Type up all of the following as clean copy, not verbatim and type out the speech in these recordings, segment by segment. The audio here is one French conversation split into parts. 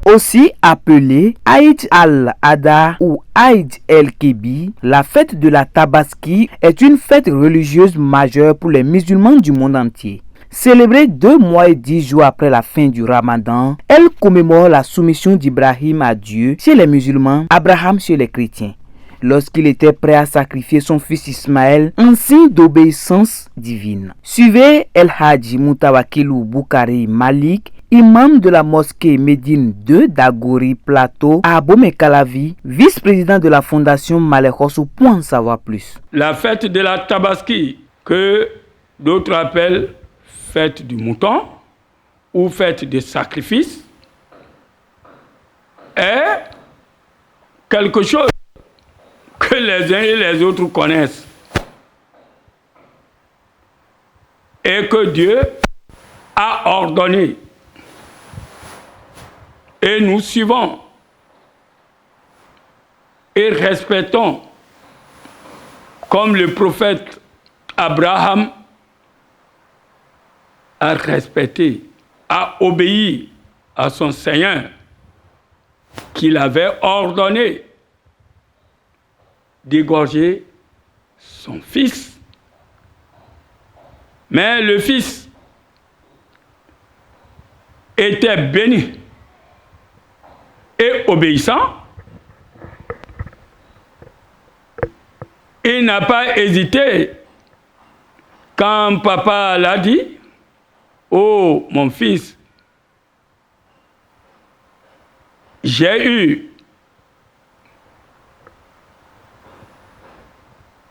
Aussi appelée Aïd al-Adha ou Aïd el-Kébi, la fête de la Tabaski est une fête religieuse majeure pour les musulmans du monde entier. Célébrée 2 mois et 10 jours après la fin du Ramadan, elle commémore la soumission d'Ibrahim à Dieu chez les musulmans, Abraham chez les chrétiens, lorsqu'il était prêt à sacrifier son fils Ismaël en signe d'obéissance divine. Suivez El Hadji Moutawakilou Boukari Malik, imam de la mosquée Médine 2 d'Agori Plateau à Abomey-Calavi, vice-président de la fondation Malekhossou pour en savoir plus. La fête de la Tabaski, que d'autres appellent fête du mouton ou fête des sacrifices, est quelque chose que les uns et les autres connaissent et que Dieu a ordonné. Et nous suivons et respectons comme le prophète Abraham a respecté, a obéi à son Seigneur qu'il avait ordonné d'égorger son fils. Mais le fils était béni et obéissant. Il n'a pas hésité quand papa l'a dit: oh mon fils, j'ai eu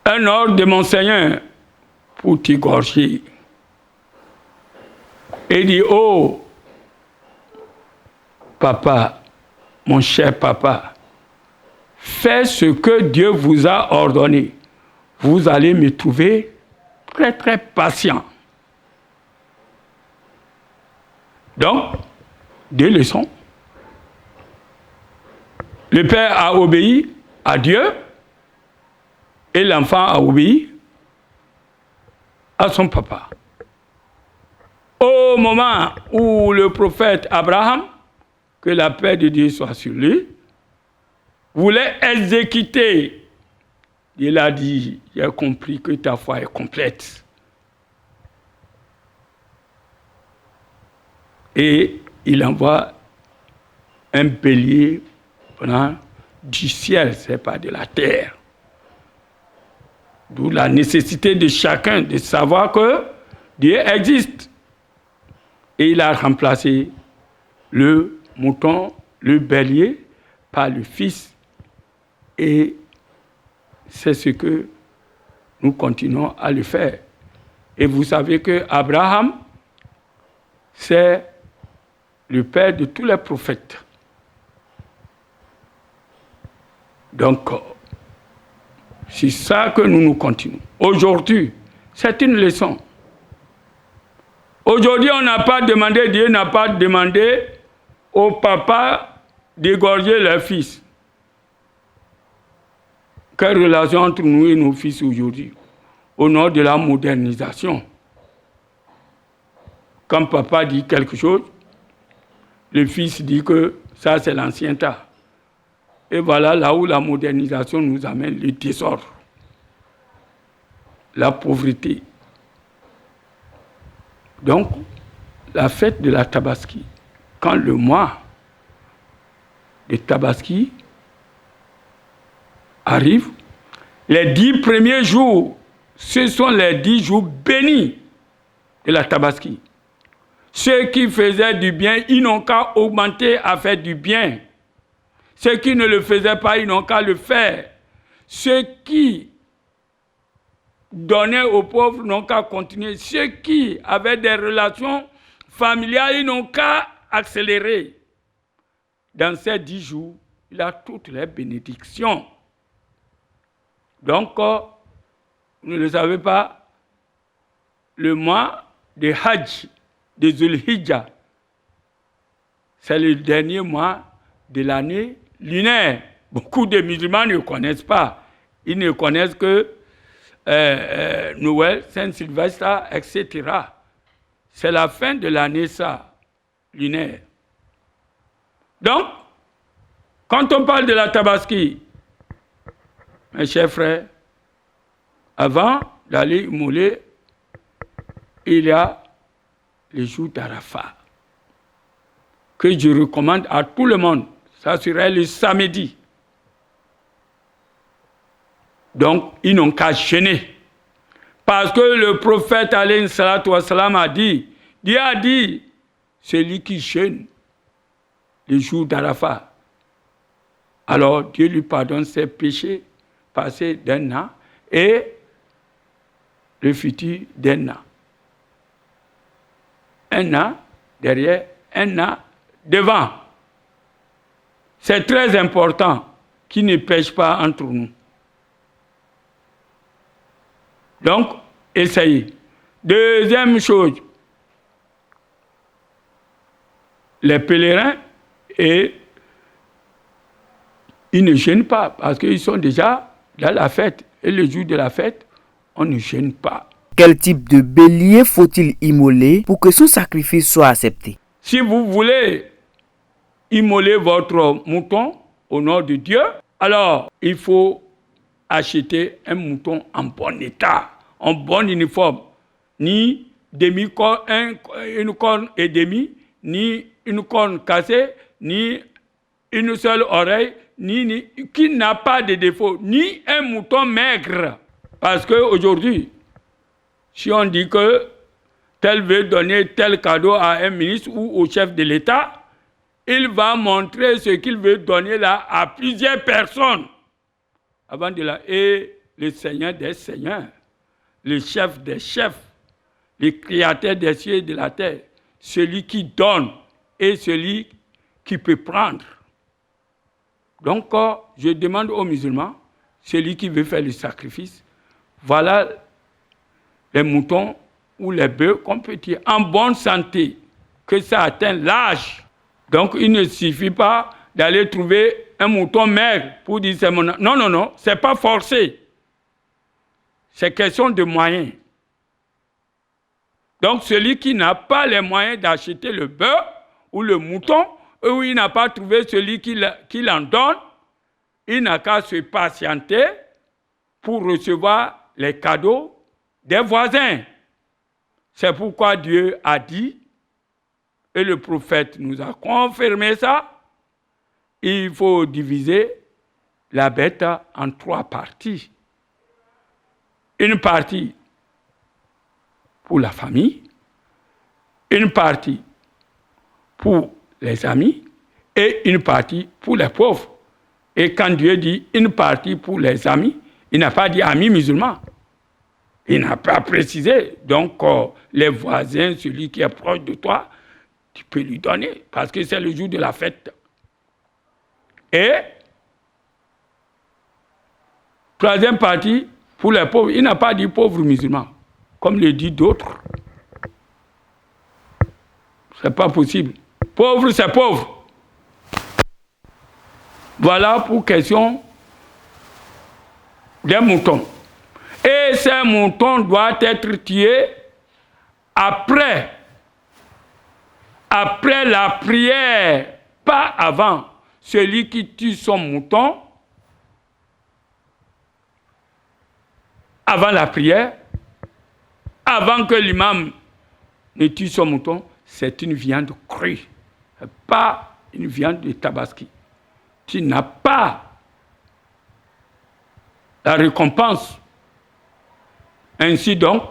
un ordre de mon Seigneur pour t'égorger. Il dit: oh papa, mon cher papa, faites ce que Dieu vous a ordonné. Vous allez me trouver très très patient. Donc, 2 leçons. Le père a obéi à Dieu et l'enfant a obéi à son papa. Au moment où le prophète Abraham, que la paix de Dieu soit sur lui, voulait exécuter, il a dit: j'ai compris que ta foi est complète. Et il envoie un bélier venant du ciel, ce n'est pas de la terre. D'où la nécessité de chacun de savoir que Dieu existe. Et il a remplacé le mouton, le bélier, par le fils. Et c'est ce que nous continuons à le faire. Et vous savez que Abraham, c'est le père de tous les prophètes. Donc, c'est ça que nous continuons. Aujourd'hui, c'est une leçon. Aujourd'hui, on n'a pas demandé, Dieu n'a pas demandé au papa d'égorger leur fils. Quelle relation entre nous et nos fils aujourd'hui, au nom de la modernisation? Quand papa dit quelque chose, le fils dit que ça c'est l'ancien tas. Et voilà là où la modernisation nous amène le désordre, la pauvreté. Donc, la fête de la Tabaski, quand le mois de Tabaski arrive, les 10 premiers jours, ce sont les 10 jours bénis de la Tabaski. Ceux qui faisaient du bien, ils n'ont qu'à augmenter à faire du bien. Ceux qui ne le faisaient pas, ils n'ont qu'à le faire. Ceux qui donnaient aux pauvres n'ont qu'à continuer. Ceux qui avaient des relations familiales, ils n'ont qu'à accélérer. Dans ces 10 jours, il a toutes les bénédictions. Donc, vous ne le savez pas, le mois de Hajj, de Zulhijjah, c'est le dernier mois de l'année lunaire. Beaucoup de musulmans ne connaissent pas. Ils ne connaissent que Noël, Saint-Sylvestre, etc. C'est la fin de l'année, ça, lunaire. Donc, quand on parle de la Tabaski, mes chers frères, avant d'aller immoler, il y a le jour d'Arafat, que je recommande à tout le monde. Ça serait le samedi. Donc, ils n'ont qu'à jeûner. Parce que le prophète alayhi salatu wassalam a dit, Dieu a dit, celui qui jeûne le jour d'Arafat, alors Dieu lui pardonne ses péchés passés d'un an et le futur d'un an. Un an derrière, un an devant. C'est très important qu'il ne pêche pas entre nous. Donc, essayez. Deuxième chose, les pèlerins, ils ne gênent pas parce qu'ils sont déjà dans la fête. Et le jour de la fête, on ne gêne pas. Quel type de bélier faut-il immoler pour que son sacrifice soit accepté? Si vous voulez immoler votre mouton au nom de Dieu, alors il faut acheter un mouton en bon état, en bon uniforme, ni demi-corne, une corne et demie, ni une corne cassée, ni une seule oreille, qui n'a pas de défaut, ni un mouton maigre. Parce qu'aujourd'hui, si on dit que tel veut donner tel cadeau à un ministre ou au chef de l'État, il va montrer ce qu'il veut donner là à plusieurs personnes. Avant de là, et le Seigneur des Seigneurs, le chef des chefs, le créateur des cieux et de la terre, celui qui donne et celui qui peut prendre. Donc, je demande aux musulmans, celui qui veut faire le sacrifice, voilà les moutons ou les bœufs qu'on peut tirer en bonne santé, que ça atteint l'âge. Donc, il ne suffit pas d'aller trouver un mouton maigre pour dire c'est mon... Non, c'est pas forcé. C'est question de moyens. Donc, celui qui n'a pas les moyens d'acheter le bœuf ou le mouton, ou il n'a pas trouvé celui qui l'en donne, il n'a qu'à se patienter pour recevoir les cadeaux des voisins. C'est pourquoi Dieu a dit, et le prophète nous a confirmé ça, il faut diviser la bête en 3 parties. Une partie pour la famille, une partie pour les amis et une partie pour les pauvres. Et quand Dieu dit une partie pour les amis, il n'a pas dit amis musulmans. Il n'a pas précisé. Donc, les voisins, celui qui est proche de toi, tu peux lui donner parce que c'est le jour de la fête. Et troisième partie, pour les pauvres, il n'a pas dit pauvres musulmans, comme le dit d'autres. C'est pas possible. Pauvre, c'est pauvre. Voilà pour question des moutons. Et ces moutons doivent être tués après la prière, pas avant. Celui qui tue son mouton avant la prière, avant que l'imam ne tue son mouton, c'est une viande crue, pas une viande de tabaski. Tu n'as pas la récompense. Ainsi donc,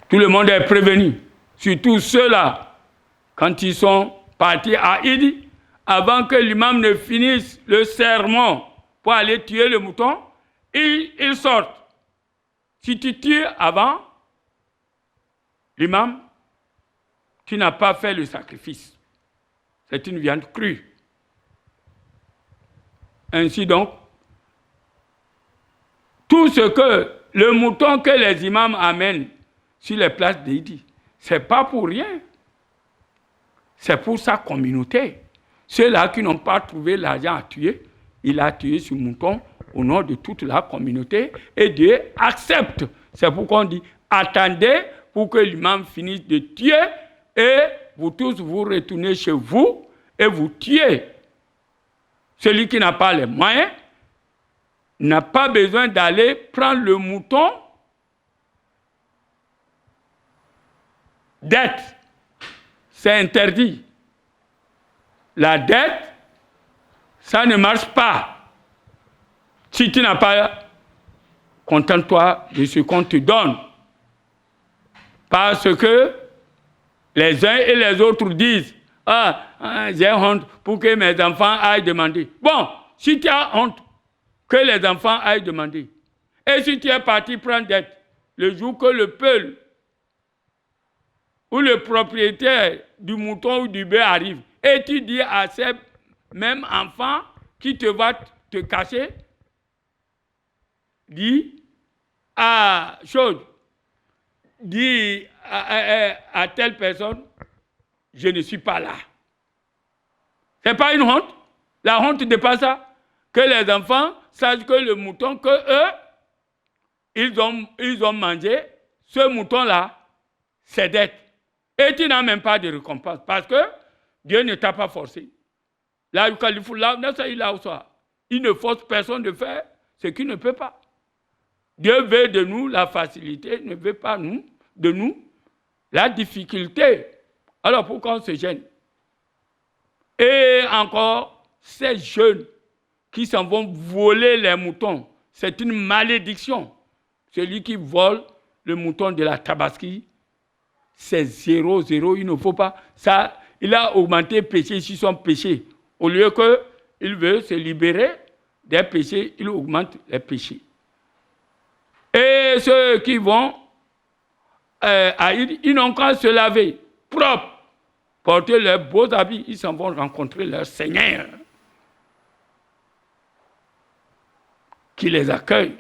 tout le monde est prévenu, surtout ceux-là, quand ils sont partis à Idi, avant que l'imam ne finisse le sermon pour aller tuer le mouton, ils sortent. Si tu tues avant l'imam, tu n'as pas fait le sacrifice. C'est une viande crue. Ainsi donc, tout ce que le mouton que les imams amènent sur les places d'Idi, ce n'est pas pour rien. C'est pour sa communauté. Ceux-là qui n'ont pas trouvé l'argent à tuer, il a tué ce mouton au nom de toute la communauté et Dieu accepte. C'est pourquoi on dit, attendez pour que l'imam finisse de tuer et vous tous vous retournez chez vous et vous tuez. Celui qui n'a pas les moyens n'a pas besoin d'aller prendre le mouton dette. C'est interdit. La dette, ça ne marche pas. Si tu n'as pas, contente-toi de ce qu'on te donne. Parce que les uns et les autres disent, j'ai honte pour que mes enfants aillent demander. Bon, si tu as honte que les enfants aillent demander, et si tu es parti prendre dette, le jour que le peul ou le propriétaire du mouton ou du bœuf arrive, et tu dis à ces mêmes enfants qui te va te cacher, dis à telle personne, je ne suis pas là. Ce n'est pas une honte. La honte n'est pas ça. Que les enfants sachent que le mouton que eux, ils ont mangé, ce mouton-là, c'est dette. Et tu n'as même pas de récompense parce que Dieu ne t'a pas forcé. Il ne force personne de faire ce qu'il ne peut pas. Dieu veut de nous la facilité, ne veut pas de nous la difficulté. Alors pourquoi on se gêne? Et encore, ces jeunes qui s'en vont voler les moutons, c'est une malédiction. Celui qui vole le mouton de la Tabaski, c'est 0, il ne faut pas. Ça, il a augmenté péché sur son péché. Au lieu qu'il veut se libérer des péchés, il augmente les péchés. Et ceux qui vont ils n'ont qu'à se laver propre, porter leurs beaux habits, ils s'en vont rencontrer leur Seigneur qui les accueille.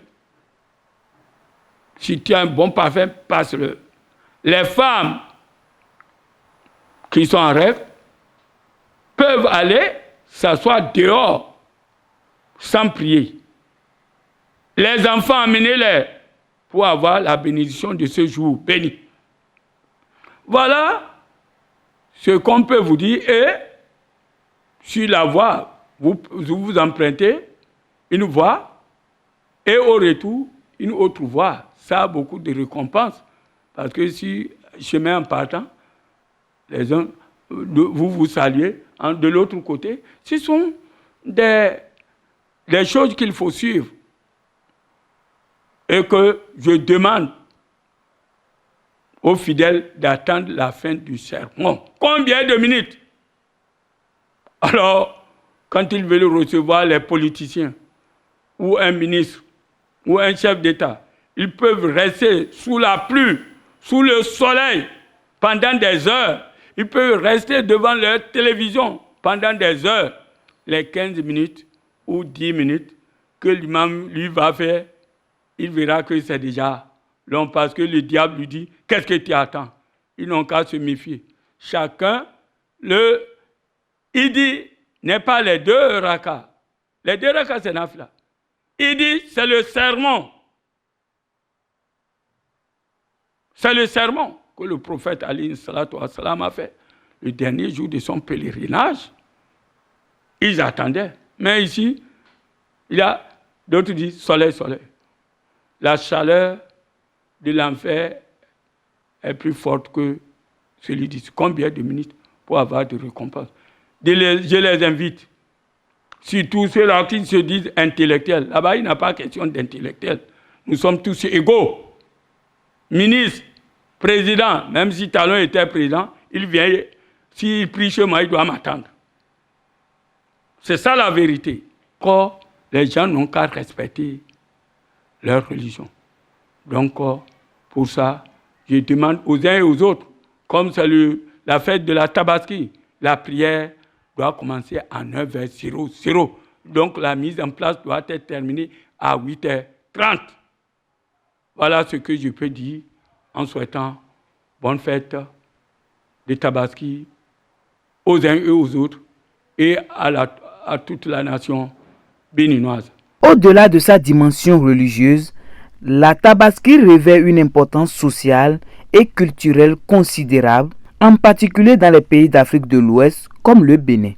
Si tu as un bon parfum, passe-le. Les femmes qui sont en rêve peuvent aller s'asseoir dehors sans prier. Les enfants, amenez-les pour avoir la bénédiction de ce jour béni. Voilà ce qu'on peut vous dire. Et sur la voie, vous empruntez une voie et au retour, une autre voie. Ça a beaucoup de récompenses. Parce que si, chemin en partant, les uns, vous saluez, de l'autre côté, ce sont des choses qu'il faut suivre. Et que je demande aux fidèles d'attendre la fin du sermon. Combien de minutes? Alors, quand ils veulent recevoir les politiciens, ou un ministre, ou un chef d'État, ils peuvent rester sous la pluie, sous le soleil, pendant des heures. Ils peuvent rester devant leur télévision pendant des heures. Les 15 minutes ou 10 minutes que l'imam lui va faire, il verra que c'est déjà long parce que le diable lui dit, qu'est-ce que tu attends? Ils n'ont qu'à se méfier. Chacun, il dit, n'est pas les 2 rakas. Les 2 rakas, c'est nafla. Il dit, c'est le sermon. C'est le sermon que le prophète alayhi salatu wa salam a fait. Le dernier jour de son pèlerinage, ils attendaient. Mais ici, il y a d'autres qui disent, soleil. La chaleur de l'enfer est plus forte que celui d'ici. Combien de minutes pour avoir de récompenses? Je les invite, surtout ceux-là qui se disent intellectuels. Là-bas, il n'y a pas question d'intellectuels. Nous sommes tous égaux. Ministre, président, même si Talon était président, il vient, s'il prie chez moi, il doit m'attendre. C'est ça la vérité. Quand les gens n'ont qu'à respecter leur religion. Donc, pour ça, je demande aux uns et aux autres, comme c'est la fête de la Tabaski, la prière doit commencer à 9h00. Donc, la mise en place doit être terminée à 8h30. Voilà ce que je peux dire en souhaitant bonne fête de Tabaski aux uns et aux autres et à toute la nation béninoise. Au-delà de sa dimension religieuse, la Tabaski revêt une importance sociale et culturelle considérable, en particulier dans les pays d'Afrique de l'Ouest comme le Bénin.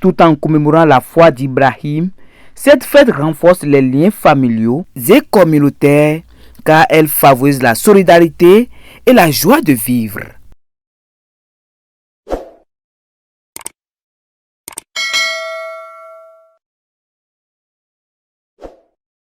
Tout en commémorant la foi d'Ibrahim, cette fête renforce les liens familiaux et communautaires car elle favorise la solidarité et la joie de vivre.